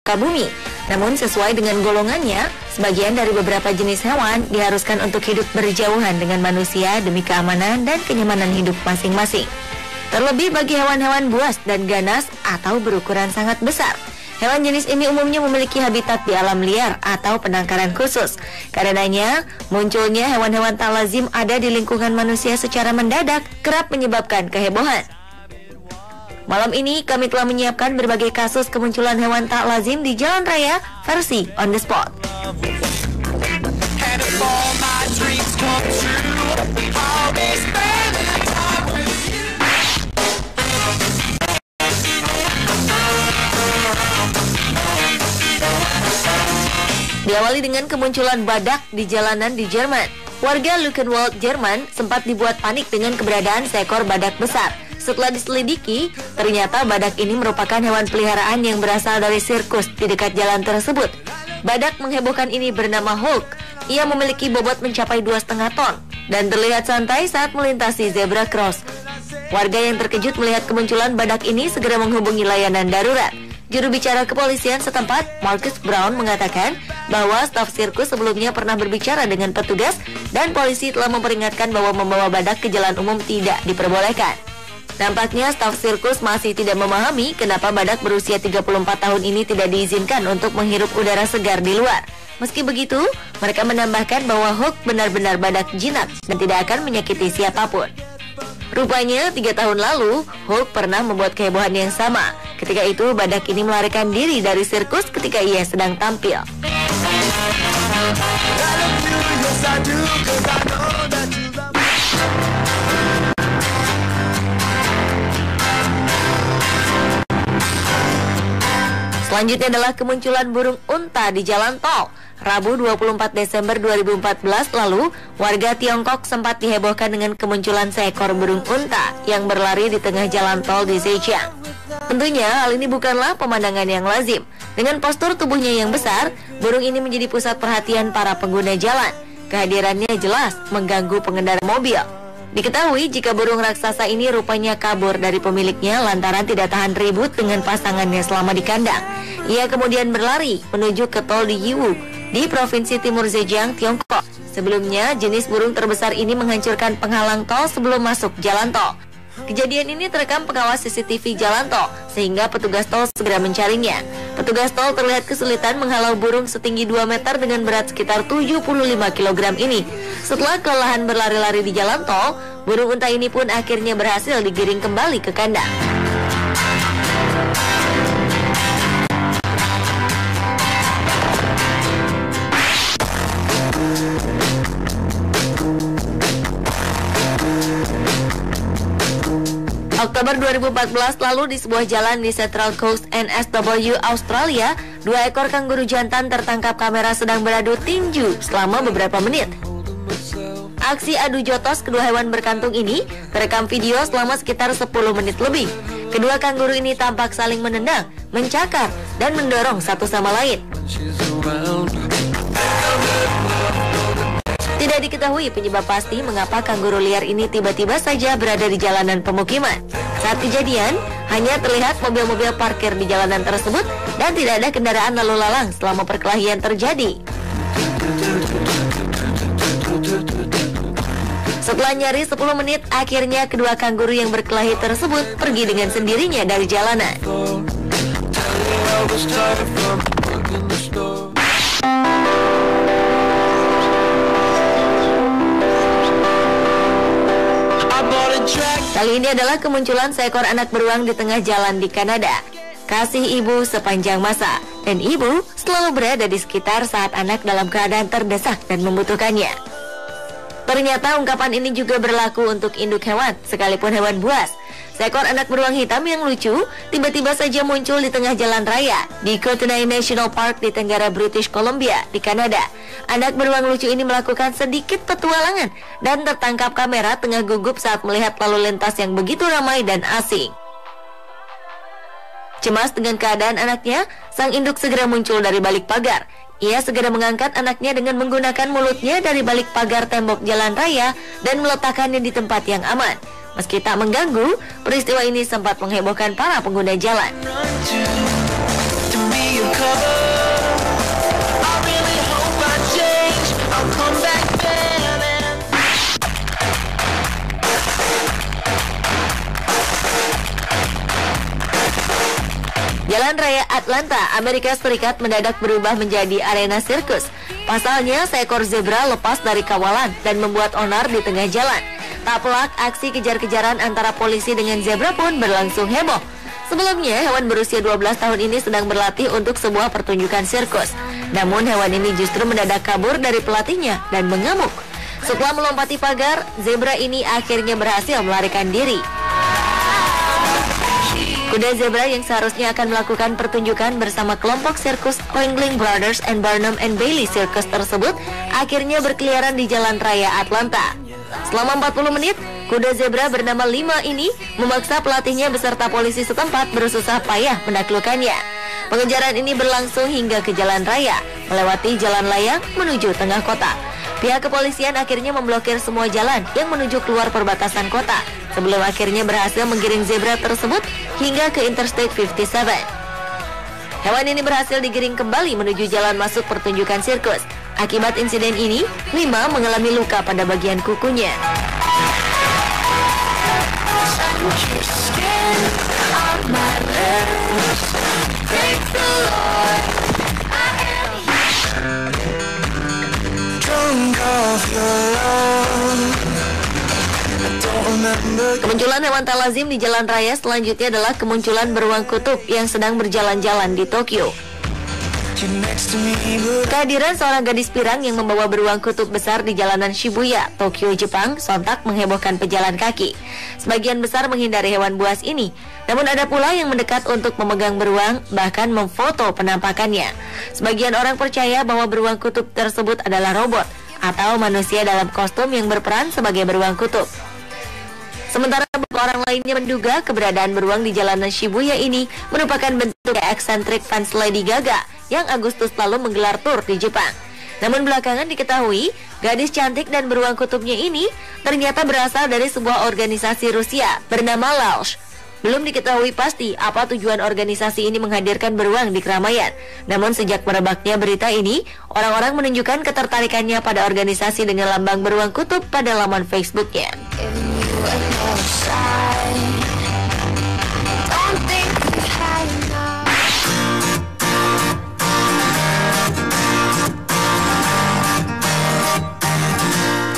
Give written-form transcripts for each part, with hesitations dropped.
Sukabumi. Namun sesuai dengan golongannya, sebagian dari beberapa jenis hewan diharuskan untuk hidup berjauhan dengan manusia demi keamanan dan kenyamanan hidup masing-masing. Terlebih bagi hewan-hewan buas dan ganas atau berukuran sangat besar. Hewan jenis ini umumnya memiliki habitat di alam liar atau penangkaran khusus. Karenanya, munculnya hewan-hewan tak lazim ada di lingkungan manusia secara mendadak kerap menyebabkan kehebohan. Malam ini kami telah menyiapkan berbagai kasus kemunculan hewan tak lazim di jalan raya versi On The Spot. Diawali dengan kemunculan badak di jalanan di Jerman. Warga Luckenwald, Jerman sempat dibuat panik dengan keberadaan seekor badak besar. Setelah diselidiki, ternyata badak ini merupakan hewan peliharaan yang berasal dari sirkus di dekat jalan tersebut. Badak menghebohkan ini bernama Hulk. Ia memiliki bobot mencapai 2,5 ton dan terlihat santai saat melintasi zebra cross. Warga yang terkejut melihat kemunculan badak ini segera menghubungi layanan darurat. Juru bicara kepolisian setempat, Marcus Brown, mengatakan bahwa staf sirkus sebelumnya pernah berbicara dengan petugas dan polisi telah memperingatkan bahwa membawa badak ke jalan umum tidak diperbolehkan. Nampaknya staf sirkus masih tidak memahami kenapa badak berusia 34 tahun ini tidak diizinkan untuk menghirup udara segar di luar. Meski begitu, mereka menambahkan bahwa Hulk benar-benar badak jinak dan tidak akan menyakiti siapapun. Rupanya 3 tahun lalu, Hulk pernah membuat kehebohan yang sama. Ketika itu, badak ini melarikan diri dari sirkus ketika ia sedang tampil. Selanjutnya adalah kemunculan burung unta di jalan tol. Rabu 24 Desember 2014 lalu, warga Tiongkok sempat dihebohkan dengan kemunculan seekor burung unta yang berlari di tengah jalan tol di Zhejiang. Tentunya hal ini bukanlah pemandangan yang lazim. Dengan postur tubuhnya yang besar, burung ini menjadi pusat perhatian para pengguna jalan. Kehadirannya jelas mengganggu pengendara mobil. Diketahui jika burung raksasa ini rupanya kabur dari pemiliknya lantaran tidak tahan ribut dengan pasangannya selama di kandang. Ia kemudian berlari menuju ke tol di Yiwu di Provinsi Timur Zhejiang, Tiongkok. Sebelumnya, jenis burung terbesar ini menghancurkan penghalang tol sebelum masuk jalan tol. Kejadian ini terekam pengawas CCTV jalan tol, sehingga petugas tol segera mencarinya. Petugas tol terlihat kesulitan menghalau burung setinggi 2 meter dengan berat sekitar 75 kg ini. Setelah kelelahan berlari-lari di jalan tol, burung unta ini pun akhirnya berhasil digiring kembali ke kandang. Oktober 2014 lalu di sebuah jalan di Central Coast NSW, Australia, 2 ekor kanguru jantan tertangkap kamera sedang beradu tinju selama beberapa menit. Aksi adu jotos kedua hewan berkantung ini terekam video selama sekitar 10 menit lebih. Kedua kanguru ini tampak saling menendang, mencakar, dan mendorong satu sama lain. Tidak diketahui penyebab pasti mengapa kanguru liar ini tiba-tiba saja berada di jalanan pemukiman. Saat kejadian, hanya terlihat mobil-mobil parkir di jalanan tersebut dan tidak ada kendaraan lalu lalang selama perkelahian terjadi. Setelah nyaris 10 menit, akhirnya kedua kanguru yang berkelahi tersebut pergi dengan sendirinya dari jalanan. Kali ini adalah kemunculan seekor anak beruang di tengah jalan di Kanada. Kasih ibu sepanjang masa, dan ibu selalu berada di sekitar saat anak dalam keadaan terdesak dan membutuhkannya. Ternyata ungkapan ini juga berlaku untuk induk hewan, sekalipun hewan buas. Seekor anak beruang hitam yang lucu tiba-tiba saja muncul di tengah jalan raya di Kootenay National Park di Tenggara British Columbia di Kanada. Anak beruang lucu ini melakukan sedikit petualangan dan tertangkap kamera tengah gugup saat melihat lalu lintas yang begitu ramai dan asing. Cemas dengan keadaan anaknya, sang induk segera muncul dari balik pagar. Ia segera mengangkat anaknya dengan menggunakan mulutnya dari balik pagar tembok jalan raya dan meletakkannya di tempat yang aman. Meski tak mengganggu, peristiwa ini sempat menghebohkan para pengguna jalan. Jalan Raya Atlanta, Amerika Serikat mendadak berubah menjadi arena sirkus. Pasalnya, seekor zebra lepas dari kawalan dan membuat onar di tengah jalan. Tak pelak, aksi kejar-kejaran antara polisi dengan zebra pun berlangsung heboh. Sebelumnya, hewan berusia 12 tahun ini sedang berlatih untuk sebuah pertunjukan sirkus. Namun, hewan ini justru mendadak kabur dari pelatihnya dan mengamuk. Setelah melompati pagar, zebra ini akhirnya berhasil melarikan diri. Kuda zebra yang seharusnya akan melakukan pertunjukan bersama kelompok sirkus Ringling Brothers and Barnum and Bailey Circus tersebut akhirnya berkeliaran di Jalan Raya Atlanta. Selama 40 menit, kuda zebra bernama Lima ini memaksa pelatihnya beserta polisi setempat bersusah payah menaklukkannya. Pengejaran ini berlangsung hingga ke jalan raya, melewati jalan layang menuju tengah kota. Pihak kepolisian akhirnya memblokir semua jalan yang menuju keluar perbatasan kota, sebelum akhirnya berhasil menggiring zebra tersebut hingga ke Interstate 57. Hewan ini berhasil digiring kembali menuju jalan masuk pertunjukan sirkus. Akibat insiden ini, Lima mengalami luka pada bagian kukunya. Kemunculan hewan tak lazim di jalan raya selanjutnya adalah kemunculan beruang kutub yang sedang berjalan-jalan di Tokyo. Kehadiran seorang gadis pirang yang membawa beruang kutub besar di jalanan Shibuya, Tokyo, Jepang, sontak menghebohkan pejalan kaki. Sebagian besar menghindari hewan buas ini, namun ada pula yang mendekat untuk memegang beruang, bahkan memfoto penampakannya. Sebagian orang percaya bahwa beruang kutub tersebut adalah robot atau manusia dalam kostum yang berperan sebagai beruang kutub. Sementara beberapa orang lainnya menduga keberadaan beruang di jalanan Shibuya ini merupakan bentuk eksentrik fans Lady Gaga yang Agustus lalu menggelar tur di Jepang. Namun belakangan diketahui, gadis cantik dan beruang kutubnya ini ternyata berasal dari sebuah organisasi Rusia bernama Lausch. Belum diketahui pasti apa tujuan organisasi ini menghadirkan beruang di keramaian. Namun sejak merebaknya berita ini, orang-orang menunjukkan ketertarikannya pada organisasi dengan lambang beruang kutub pada laman Facebooknya.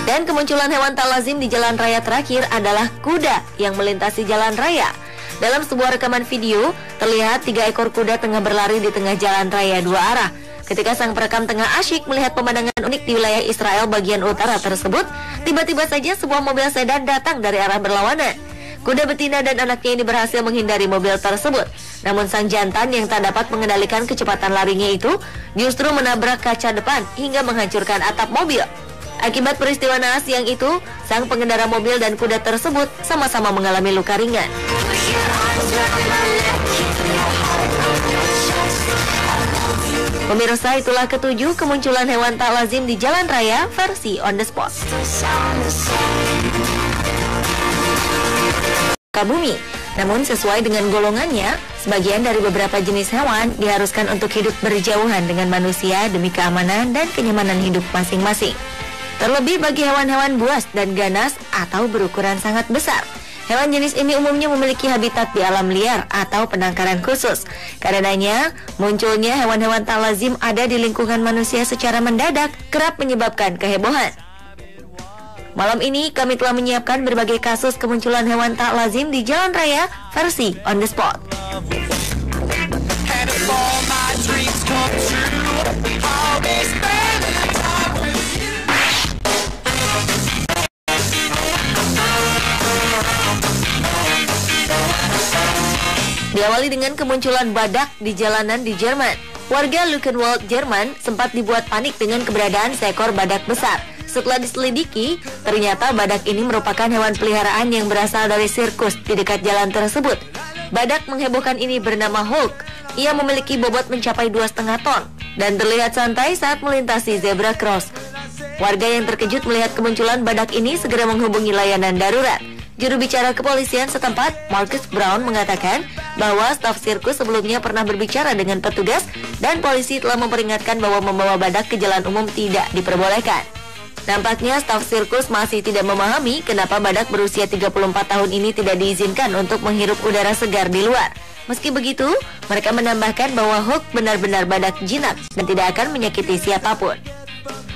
Dan kemunculan hewan tak lazim di jalan raya terakhir adalah kuda yang melintasi jalan raya. Dalam sebuah rekaman video, terlihat 3 ekor kuda tengah berlari di tengah jalan raya 2 arah. Ketika sang perekam tengah asyik melihat pemandangan unik di wilayah Israel bagian utara tersebut, tiba-tiba saja sebuah mobil sedan datang dari arah berlawanan. Kuda betina dan anaknya ini berhasil menghindari mobil tersebut. Namun sang jantan yang tak dapat mengendalikan kecepatan larinya itu justru menabrak kaca depan hingga menghancurkan atap mobil. Akibat peristiwa naas yang itu, sang pengendara mobil dan kuda tersebut sama-sama mengalami luka ringan. Pemirsa, itulah ketujuh kemunculan hewan tak lazim di jalan raya versi on the spot. Bumi. Namun sesuai dengan golongannya, sebagian dari beberapa jenis hewan diharuskan untuk hidup berjauhan dengan manusia demi keamanan dan kenyamanan hidup masing-masing. Terlebih bagi hewan-hewan buas dan ganas atau berukuran sangat besar. Hewan jenis ini umumnya memiliki habitat di alam liar atau penangkaran khusus. Karenanya, munculnya hewan-hewan tak lazim ada di lingkungan manusia secara mendadak kerap menyebabkan kehebohan. Malam ini kami telah menyiapkan berbagai kasus kemunculan hewan tak lazim di jalan raya versi on the spot. Diawali dengan kemunculan badak di jalanan di Jerman. Warga Luckenwald, Jerman sempat dibuat panik dengan keberadaan seekor badak besar. Setelah diselidiki, ternyata badak ini merupakan hewan peliharaan yang berasal dari sirkus di dekat jalan tersebut. Badak menghebohkan ini bernama Hulk. Ia memiliki bobot mencapai 2,5 ton dan terlihat santai saat melintasi zebra cross. Warga yang terkejut melihat kemunculan badak ini segera menghubungi layanan darurat. Juru bicara kepolisian setempat, Marcus Brown, mengatakan bahwa staf sirkus sebelumnya pernah berbicara dengan petugas dan polisi telah memperingatkan bahwa membawa badak ke jalan umum tidak diperbolehkan. Nampaknya staf sirkus masih tidak memahami kenapa badak berusia 34 tahun ini tidak diizinkan untuk menghirup udara segar di luar. Meski begitu, mereka menambahkan bahwa Hulk benar-benar badak jinak dan tidak akan menyakiti siapapun.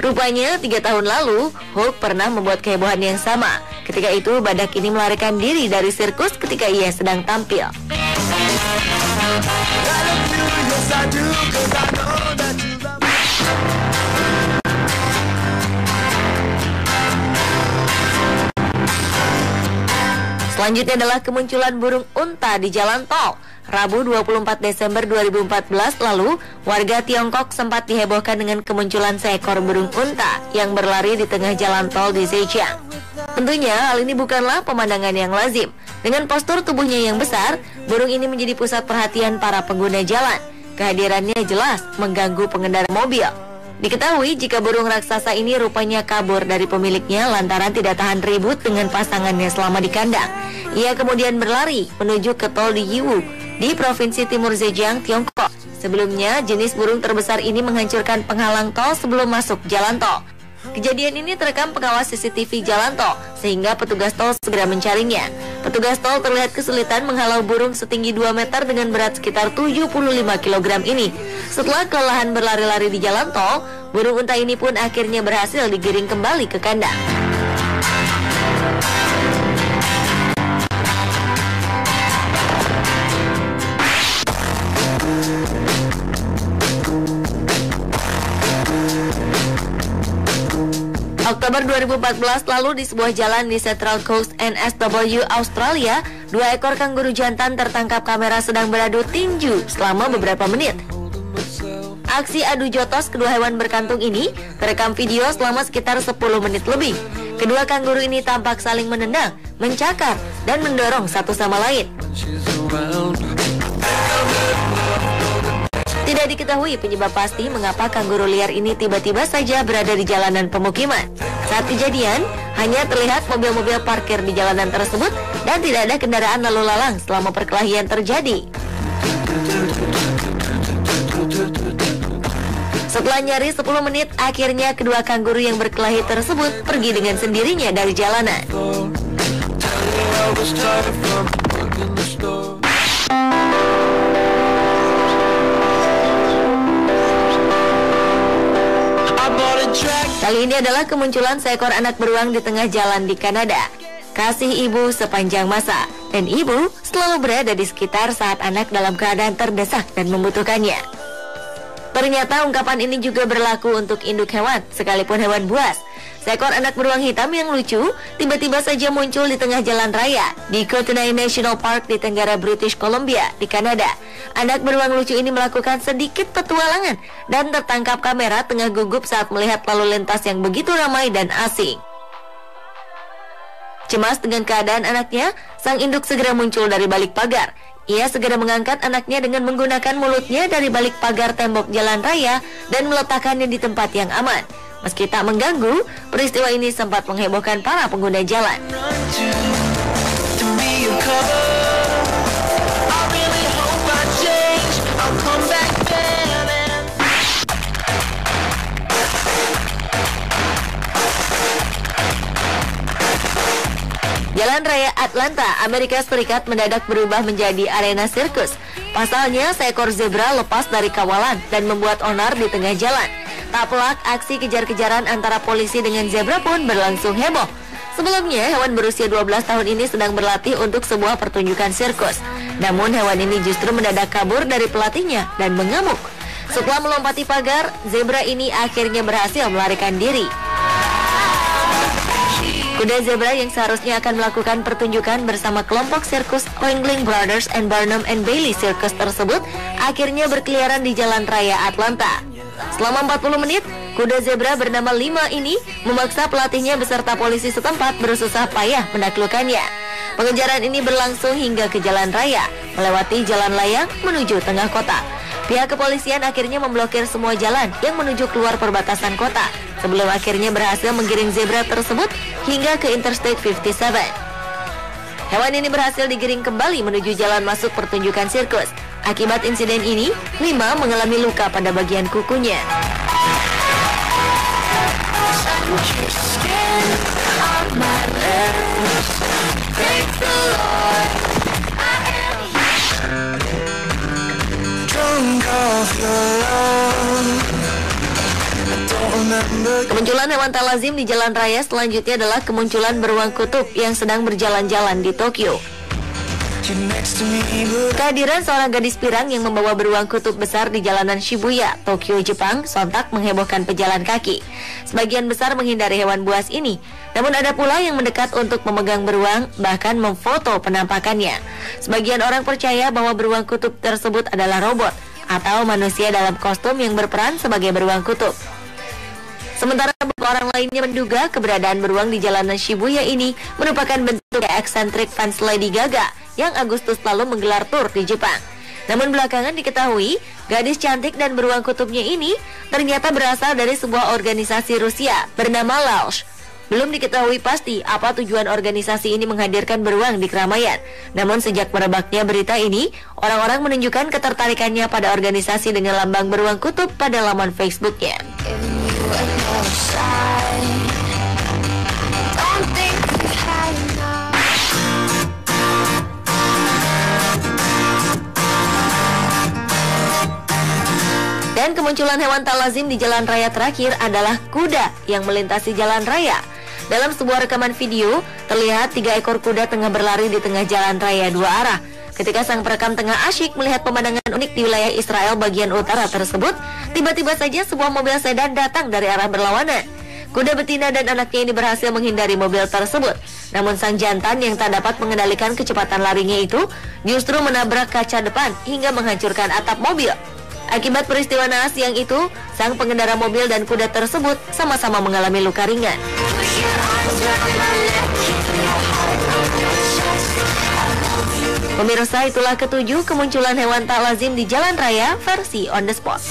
Rupanya 3 tahun lalu, Hulk pernah membuat kehebohan yang sama. Ketika itu, badak ini melarikan diri dari sirkus ketika ia sedang tampil. Selanjutnya adalah kemunculan burung unta di jalan tol. Rabu 24 Desember 2014 lalu, warga Tiongkok sempat dihebohkan dengan kemunculan seekor burung unta yang berlari di tengah jalan tol di Zhejiang. Tentunya hal ini bukanlah pemandangan yang lazim. Dengan postur tubuhnya yang besar, burung ini menjadi pusat perhatian para pengguna jalan. Kehadirannya jelas mengganggu pengendara mobil. Diketahui jika burung raksasa ini rupanya kabur dari pemiliknya lantaran tidak tahan ribut dengan pasangannya selama di kandang. Ia kemudian berlari menuju ke tol di Yiwu di Provinsi Timur Zhejiang, Tiongkok. Sebelumnya, jenis burung terbesar ini menghancurkan penghalang tol sebelum masuk jalan tol. Kejadian ini terekam pengawas CCTV jalan tol, sehingga petugas tol segera mencarinya. Petugas tol terlihat kesulitan menghalau burung setinggi 2 meter dengan berat sekitar 75 kg ini. Setelah kelelahan berlari-lari di jalan tol, burung unta ini pun akhirnya berhasil digiring kembali ke kandang. Oktober 2014 lalu di sebuah jalan di Central Coast NSW Australia, 2 ekor kanguru jantan tertangkap kamera sedang beradu tinju selama beberapa menit. Aksi adu jotos kedua hewan berkantung ini terekam video selama sekitar 10 menit lebih. Kedua kanguru ini tampak saling menendang, mencakar, dan mendorong satu sama lain. Tidak diketahui penyebab pasti mengapa kanguru liar ini tiba-tiba saja berada di jalanan pemukiman. Saat kejadian, hanya terlihat mobil-mobil parkir di jalanan tersebut dan tidak ada kendaraan lalu lalang selama perkelahian terjadi. Setelah nyaris 10 menit, akhirnya kedua kanguru yang berkelahi tersebut pergi dengan sendirinya dari jalanan. Kali ini adalah kemunculan seekor anak beruang di tengah jalan di Kanada. Kasih ibu sepanjang masa, dan ibu selalu berada di sekitar saat anak dalam keadaan terdesak dan membutuhkannya. Ternyata ungkapan ini juga berlaku untuk induk hewan, sekalipun hewan buas. Seekor anak beruang hitam yang lucu tiba-tiba saja muncul di tengah jalan raya di Kootenay National Park di tenggara British Columbia di Kanada. Anak beruang lucu ini melakukan sedikit petualangan dan tertangkap kamera tengah gugup saat melihat lalu lintas yang begitu ramai dan asing. Cemas dengan keadaan anaknya, sang induk segera muncul dari balik pagar. Ia segera mengangkat anaknya dengan menggunakan mulutnya dari balik pagar tembok jalan raya dan meletakkannya di tempat yang aman. Meski tak mengganggu, peristiwa ini sempat menghebohkan para pengguna jalan. Jalan Raya Atlanta, Amerika Serikat mendadak berubah menjadi arena sirkus. Pasalnya, seekor zebra lepas dari kawalan dan membuat onar di tengah jalan. Tak pelak, aksi kejar-kejaran antara polisi dengan zebra pun berlangsung heboh. Sebelumnya, hewan berusia 12 tahun ini sedang berlatih untuk sebuah pertunjukan sirkus. Namun, hewan ini justru mendadak kabur dari pelatihnya dan mengamuk. Setelah melompati pagar, zebra ini akhirnya berhasil melarikan diri. Kuda zebra yang seharusnya akan melakukan pertunjukan bersama kelompok sirkus Ringling Brothers and Barnum and Bailey Circus tersebut akhirnya berkeliaran di jalan raya Atlanta. Selama 40 menit, kuda zebra bernama Lima ini memaksa pelatihnya beserta polisi setempat berusaha payah menaklukkannya. Pengejaran ini berlangsung hingga ke jalan raya, melewati jalan layang menuju tengah kota. Pihak kepolisian akhirnya memblokir semua jalan yang menuju keluar perbatasan kota, sebelum akhirnya berhasil menggiring zebra tersebut hingga ke Interstate 57. Hewan ini berhasil digiring kembali menuju jalan masuk pertunjukan sirkus. Akibat insiden ini, Lima mengalami luka pada bagian kukunya. Kemunculan hewan tak lazim di jalan raya selanjutnya adalah kemunculan beruang kutub yang sedang berjalan-jalan di Tokyo. Kehadiran seorang gadis pirang yang membawa beruang kutub besar di jalanan Shibuya, Tokyo, Jepang, sontak menghebohkan pejalan kaki. Sebagian besar menghindari hewan buas ini, namun ada pula yang mendekat untuk memegang beruang, bahkan memfoto penampakannya. Sebagian orang percaya bahwa beruang kutub tersebut adalah robot atau manusia dalam kostum yang berperan sebagai beruang kutub. Sementara beberapa orang lainnya menduga keberadaan beruang di jalanan Shibuya ini merupakan bentuk eksentrik fans Lady Gaga yang Agustus lalu menggelar tur di Jepang. Namun belakangan diketahui, gadis cantik dan beruang kutubnya ini ternyata berasal dari sebuah organisasi Rusia bernama Lausch. Belum diketahui pasti apa tujuan organisasi ini menghadirkan beruang di keramaian. Namun sejak merebaknya berita ini, orang-orang menunjukkan ketertarikannya pada organisasi dengan lambang beruang kutub pada laman Facebooknya. Dan kemunculan hewan tak lazim di jalan raya terakhir adalah kuda yang melintasi jalan raya. Dalam sebuah rekaman video, terlihat 3 ekor kuda tengah berlari di tengah jalan raya 2 arah. Ketika sang perekam tengah asyik melihat pemandangan unik di wilayah Israel bagian utara tersebut, tiba-tiba saja sebuah mobil sedan datang dari arah berlawanan. Kuda betina dan anaknya ini berhasil menghindari mobil tersebut. Namun sang jantan yang tak dapat mengendalikan kecepatan larinya itu justru menabrak kaca depan hingga menghancurkan atap mobil. Akibat peristiwa naas yang itu, sang pengendara mobil dan kuda tersebut sama-sama mengalami luka ringan. Pemirsa, itulah ketujuh kemunculan hewan tak lazim di jalan raya versi on the spot.